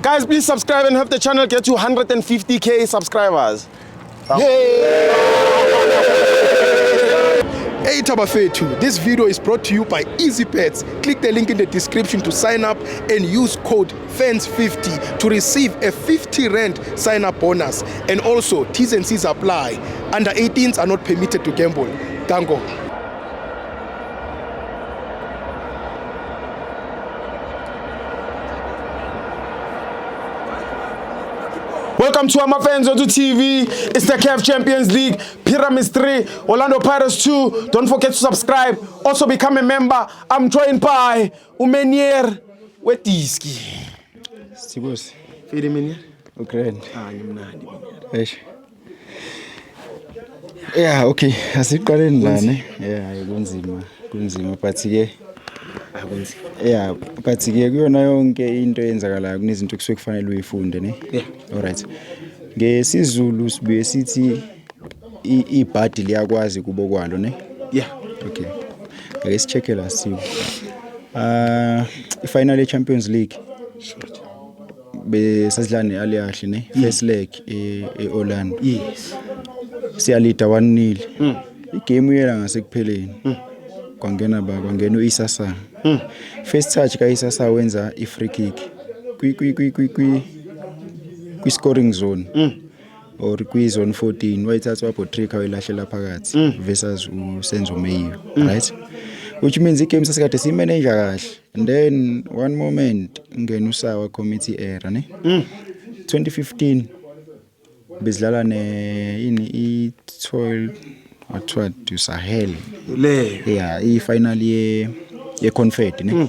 Guys, please subscribe and help the channel get to 150k subscribers. Hey Tabafetu, this video is brought to you by EasyPets. Click the link in the description to sign up and use code FANS50 to receive a 50 rand sign up bonus. And also, T's and C's apply. Under 18s are not permitted to gamble. Tango. Welcome to Amafans Onto TV. It's the CAF Champions League, Pyramids 3, Orlando Pirates 2. Don't forget to subscribe. Also become a member. I'm joined by Umenier Wetiski. Sibos. Fidi Menier? Okay. Ngimnandi Eish. Yeah, okay. Asiqaleni la ne. Yeah, kunzima but ke yeah, but ke kuyona yonke into eyenzakalayo kunezinto kusuke kufanele uyifunde ne. Yeah. All right. NgesiZulu sibuye sithi ibhadi liyakwazi kubo kwalo ne. Yeah. Okay. Ake sicheke la sibo. Final Champions League. Short. Besasidlane aliyahle ne. First leg eOrlando. Yes. Siyalida 1-0. Igame uyela ngasekupheleni. Kwangena uIsasa. First touch kaIsasa wenza ifree kick. Kwi scoring zone. Or kwi zone 14 wayithatha wabhotrika wayilahlela phakathi versus uSenzo Meyiwe, right? Which means igame sasikade simanager kahle. And then one moment ngena uSawa committee error ne. 2015 bezidlala ne i12 what to Sahel Le. yeah i-final ye confed ne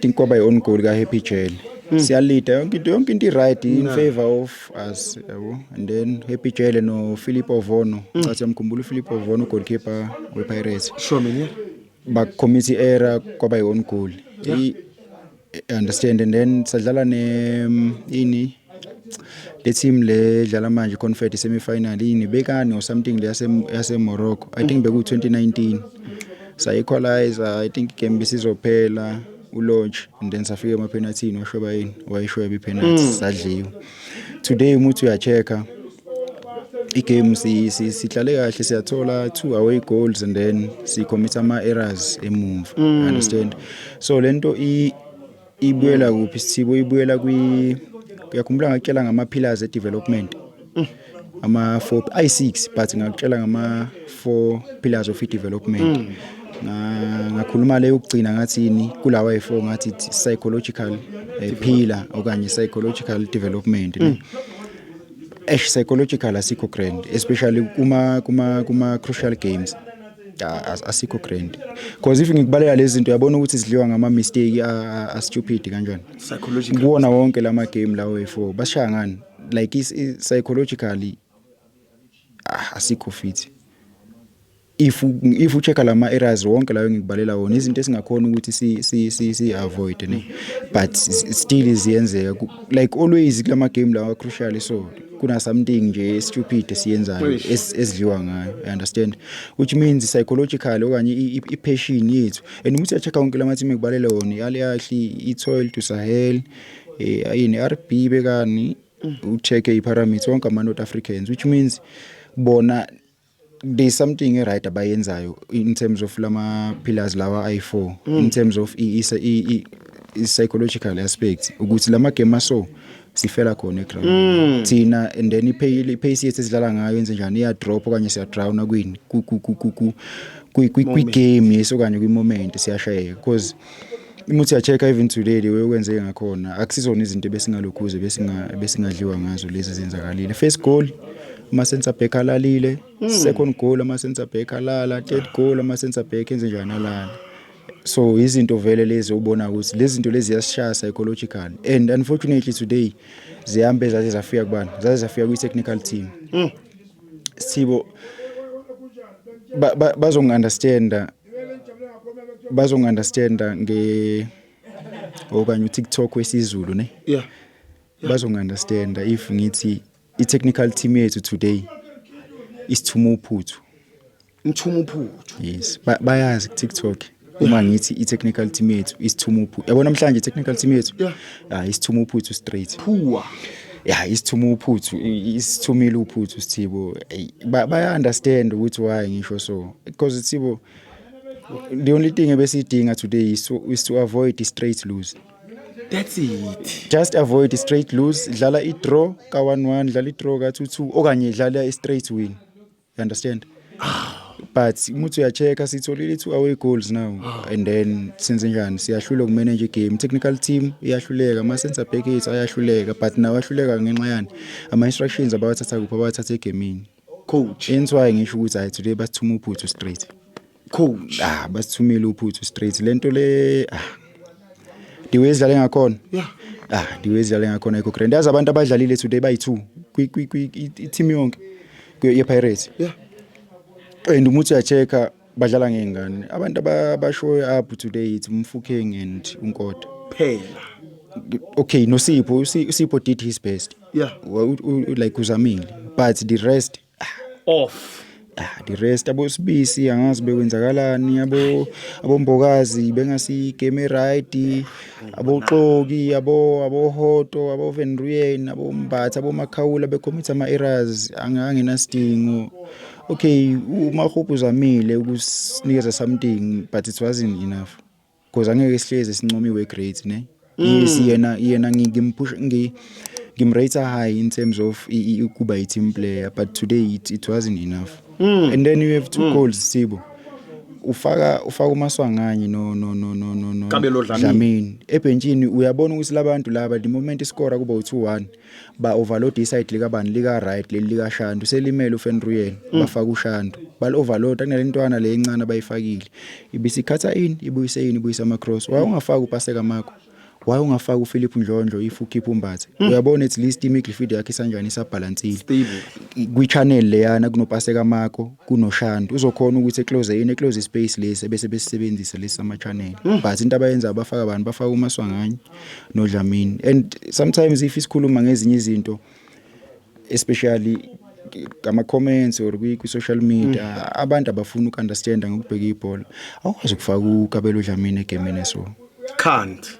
think kwaba i-own goal ka Happy Jell siyalida yonke into right in favor of us yabo. And then Happy Jell no Philip Ovono ngathi amkhumbula uPhilip Ovono goalkeeper wePirates Sure Menier. ba committee error kwaba i-own goal. Understand. And then sadlala ne the team le dlala manje confed semi-final ini bekani or something le yase Morocco. I think beku 2019 sa equalizer. I think game bisizophela ulodge and then safika ama penalty washoba yini wayishoya bi penalty sadliwe. Today umuntu uyacheka igame sihlale kahle siyathola 2 away goals and then si commit ama errors emove. Understand. So lento ibuyela kuphi Sithibo ibuyela yakhumbula ngakutshela ngama pillars e development ama 4 i6 but ngakutshela ngama 4 pillars of development. Ngakhuluma le ukugcina ngathini kulawa i4 ngathi psychological pillar okanye psychological development ne. Psychological asikho grand especially kuma crucial games asikho grand because if ngikubalela lezi zinto yabona ukuthi sidliwa ngama mistake a stupid kanjani Psychological. Kuona wonke lama game lawo e4 bashaya ngani like psychologically asikho fit. If you check lama errors wonke lawo ngikubalela wona izinto esingakhona ukuthi si avoid ne but still iziyenzeka like always kulama game lawo crucial so kuna something nje stupid siyenzayo esidliwa ngayo. You understand, which means psychological okanye ipassion yethu. And umuthi achecka wonke lama team ngikubalela wona yaliyahle iToil to Sahel ayini RB bekani ucheck iPyramids wonke ama North Africans, which means bona there's something right abayenzayo in terms of lama pillars lawa i4 in terms of psychological aspects ukuthi lama game so sifela khona eground thina and then ipace yethu esidlala ngayo yenze njani iya drop okanye siya drown kwini kwi game yesokanye kwi moment siyashaya because umuthi achecka even today the way wenze ngakhona akusizona izinto besingalokhuze besingadliwa ngazo lezi zenzakalile. First goal ama center back alalile, second goal ama center back alala, third goal ama center back enze njani alala. So izinto vele lezi ubona ukuthi lezi zinto lezi ziyashaya psychological and unfortunately today zihambe zaze zafika kubani zafika kwi technical team. Sibo bazongunderstanda nge okanye uTikTok wesiZulu ne. Yeah. Bazongunderstanda if ngithi i-technical team yethu today is Thumuphuthu. Thumuphuthu. Yes. Bayazi TikTok. uma ngithi i-technical team yethu isithuma uphuthu yabona namhlanje i-technical team yethu isithuma uphuthu straight Poor. isithuma uphuthu isithumile uphuthu Sithibo baya understand ukuthi why ngisho so because Sithibo the only thing ebesidinga today is to avoid the straight lose. That's it. Just avoid the straight lose, dlala i-draw ka 1-1, dlala i-draw ka 2-2 okanye dlala i-straight win. You understand? But umuthi uyacheka sitholile 2 away goals now and then senze njani siyahlula ukumanage game. Technical team iyahluleka, ama center back ethu ayahluleka but nawo ahluleka ngenxa yani ama instructions abawathatha kuphi abawathatha egamini. Coach. Inswaye ngisho ukuthi hayi today basithuma uphuthu straight. Coach. Basithumile uphuthu straight. Lento le diwezidlale ngakhona. Diwezidlale ngakhona iko grand. Yazi abantu abadlalile today bayi2 team yonke ye Pirates. And umuthi uyacheka badlala ngengane. Abantu abashow up today it's Mfukeng and Unkoda. Phela. Okay, no Sipho did his best. Like uzamile. But the rest Off. The rest abosibisi angazi bekwenzakalani abombokazi bengasi game right aboxoki abohoto abovenruyen abombatha abomakhawula becommit ama errors angenasidingo. Okay, uMahophu uzamile ukusinikeza something but it wasn't enough because angeke sihleze sincomiwe grades ne. Yes yena ngimpush ngimrate high in terms of ukuba i team player but today it wasn't enough. And then you have 2 goals Sithibo. Ufaka uMaswanganye no Kabelo Dlamini. Ebenchini uyabona ukuthi labantu laba the moment iscore kuba u2-1 ba overload iside lika bani lika right lika Shandu selimele uFenruyen bafaka uShandu. Bal overload akunalentwana le encane abayifakile. Ibisikhatha in ibuyise ama cross. Why ungafaka uPaseka Makho? Why ungafaka uPhilip Ndlondlo if ukhipha uMbatha? Uyabona at least imidfield yakhe isanjani isabalansile. Kwi channel leyana kunoPaseka Makho kunoShandu uzokhona ukuthi eclose space lesi bese besebenzisa lesi ama channel. But into abayenza abafaka abantu bafaka uMaswanganye noDlamini and sometimes if isikhuluma ngezinye izinto especially ama comments or kwi social media abantu abafuna ukunderstand ngokubheka ibhola awukwazi ukufaka uKabelo Dlamini egameni so can't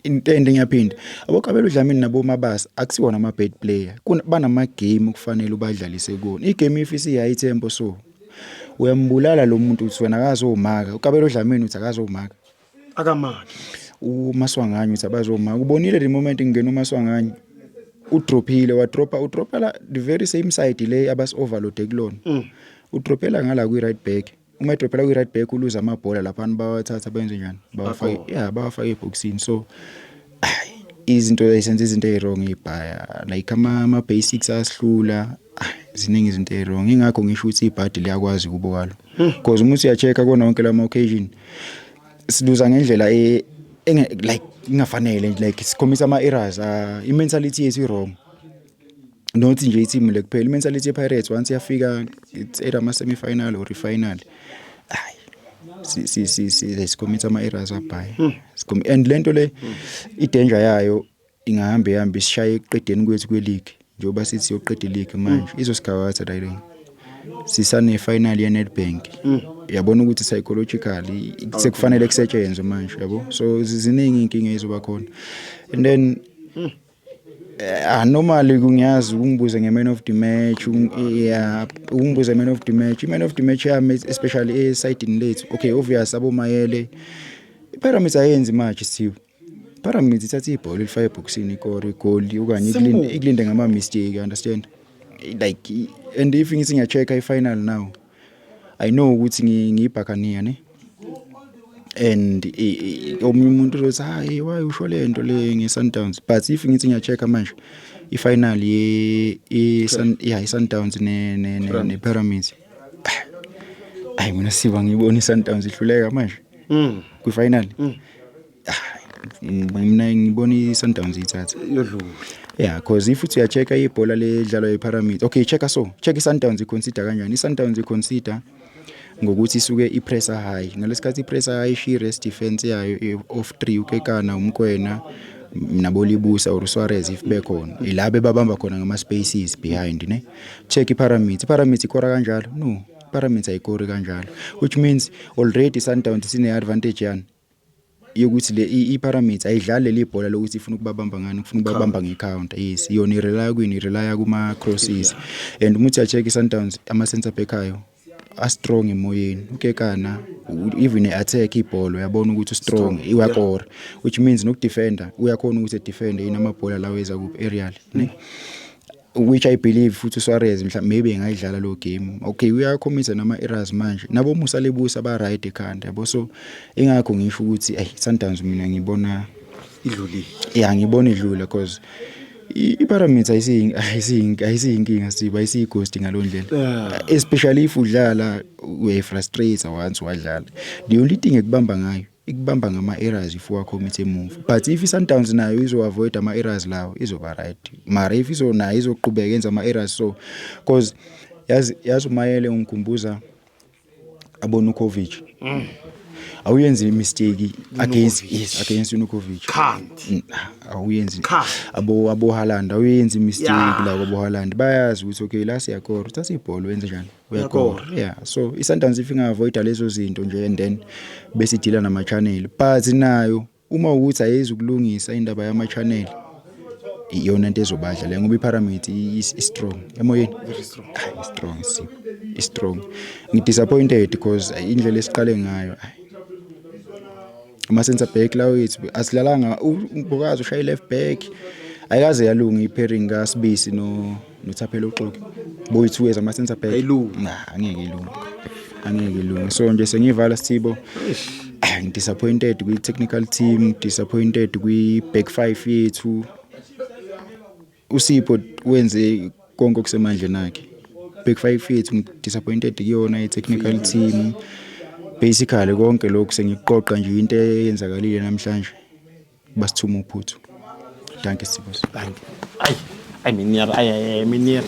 intende ngiyaphinda aboKabelo Dlamini nabo Mabasa akusiwona ama bad player banama game kufanele ubadlalise kuona igame ifisi yayitempo so uyambulala lo muntu uthi wena akazomaka uKabelo Dlamini uthi akazomaka akamaki uMaswanganye uthi abazomaka ubonile the moment ngene uMaswanganye udropile udropela the very same side le abas overload kulona udropela ngala kwi right back uma edropela kwi right back uluza amabhola lapha bawathatha benze njani bawafaka eboxini so izinto ezenza izinto ezirong ibhaya like ama basics asihlula ziningi izinto ezirong ingakho ngisho ukuthi ibhadi liyakwazi kubokalo because umuthi uyacheka kona wonke lama occasion siluza ngendlela like ingafanele like sikhomisa ama errors i-mentality yethu i-wrong not nje i-team le kuphela i-mentality ye-Pirates once yafika it's either ama semi-final or final sikhomisa ama errors abhaya and lento le i-danger yayo ingahamba isishaye eqedeni kwethu kwe-league njengoba sithi yoqeda i-league manje izosigawatha direct sisane final ye Nedbank yabona ukuthi psychologically sekufanele kusetshenzwe manje yabo so ziningi inkinga ezoba khona and then normally kungiyazi ungibuze ngeman of the match ungibuze man of the match yami especially side lethu okay obvious abomayele Pyramids ayenzi match Sithibo Pyramids ithatha ibhola ilifaka eboxini ikore goal okanye ikulinde ngama mistake you understand like and if ngithi ngiyacheka i-final now I know ukuthi ngiyibhakaniya ne and omunye umuntu uzothi hayi why usho lento le ngeSundowns but if ngithi ngiyacheka manje i-final i-Sundowns ne Pyramids hayi mina siba ngibona i-Sundowns ihluleka manje kwi-final mina ngibona i-Sundowns ithatha yodlula because if uthi uyacheka ibhola ledlalwa ye-Pyramids okay check i-Sundowns iconsider kanjani i-Sundowns iconsider ngokuthi isuke i-pressure high ngalesikhathi i-pressure high she rest defense yayo of 3 ukekana umkwena nabolibusa or Suarez if bekhona ilabe babamba khona ngama spaces behind ne check i-Pyramids ikora kanjalo no Pyramids ayikori kanjalo, which means already Sundowns sine advantage yani yokuthi le i-Pyramids ayidlali le bhola lokuthi ifuna ukubabamba ngani, ufuna ukubabamba ngecounter. Yes, yona irely kwini, irely kuma crosses. And umuthi acheck iSundowns ama center back ayo a strong emoyeni, ukekana even attack ibhola uyabona ukuthi strong iwakora, which means nokudefender uyakhona ukuthi defend inamabhola lawo eza ku aerial ne, which I believe futhi Suarez mhlawumbe maybe engayidlala lo game. Okay, uyakhomisa nama errors manje nabo Musa Lebusa ba right ekhanda yabo, so ingakho ngisho ukuthi Sundowns mina ngibona idlulile. Yeah, ngibona idlula because i-Pyramids ayisiyinkinga siba ayisiyighost ngalondlela, especially if udlala uyafrustrate once wadlala. The only thing ekubamba ngayo ikubamba ngama errors if wacommit move, but if Sundowns nayo izo avoid ama errors lawo izoba right, mara if izona izoqhubeka yenza ama errors, so because yazi umayele ungikhumbuza abonukovic awuyenzi mistake against Unukovic, awuyenzi abo Haaland awuyenzi mistake la kwabo Haaland, bayazi ukuthi okay la siyakora uthatha ibhola wenze njani uyakora. Yeah, so iSundowns if inga-avoid lezo zinto nje and then bese deala nama channel, but nayo uma ukuthi ayezi ukulungisa indaba yama channel iyona into ezobadla le, ngoba iPyramid is strong emoyeni, Very strong. Is strong. Ngidisappointed because indlela esiqale ngayo ama center back lawo yethu asilalanga, uBokazi ushaya left back ayikaze yalunga i-pairing kaSibisi noThaphelo Uxoki boyithu as ama center back angeke ilunge. So nje sengivala Sithibo, ngidisappointed kwi technical team, disappointed kwi back 5 yethu. uSipho wenze konke okusemandleni akhe, back 5 yethu disappointed kuyona i-technical team. Basically konke lokhu sengiqoqa nje into eyenzakalile namhlanje basithuma uphuthu. Thank you Sipho. Ay, Minier.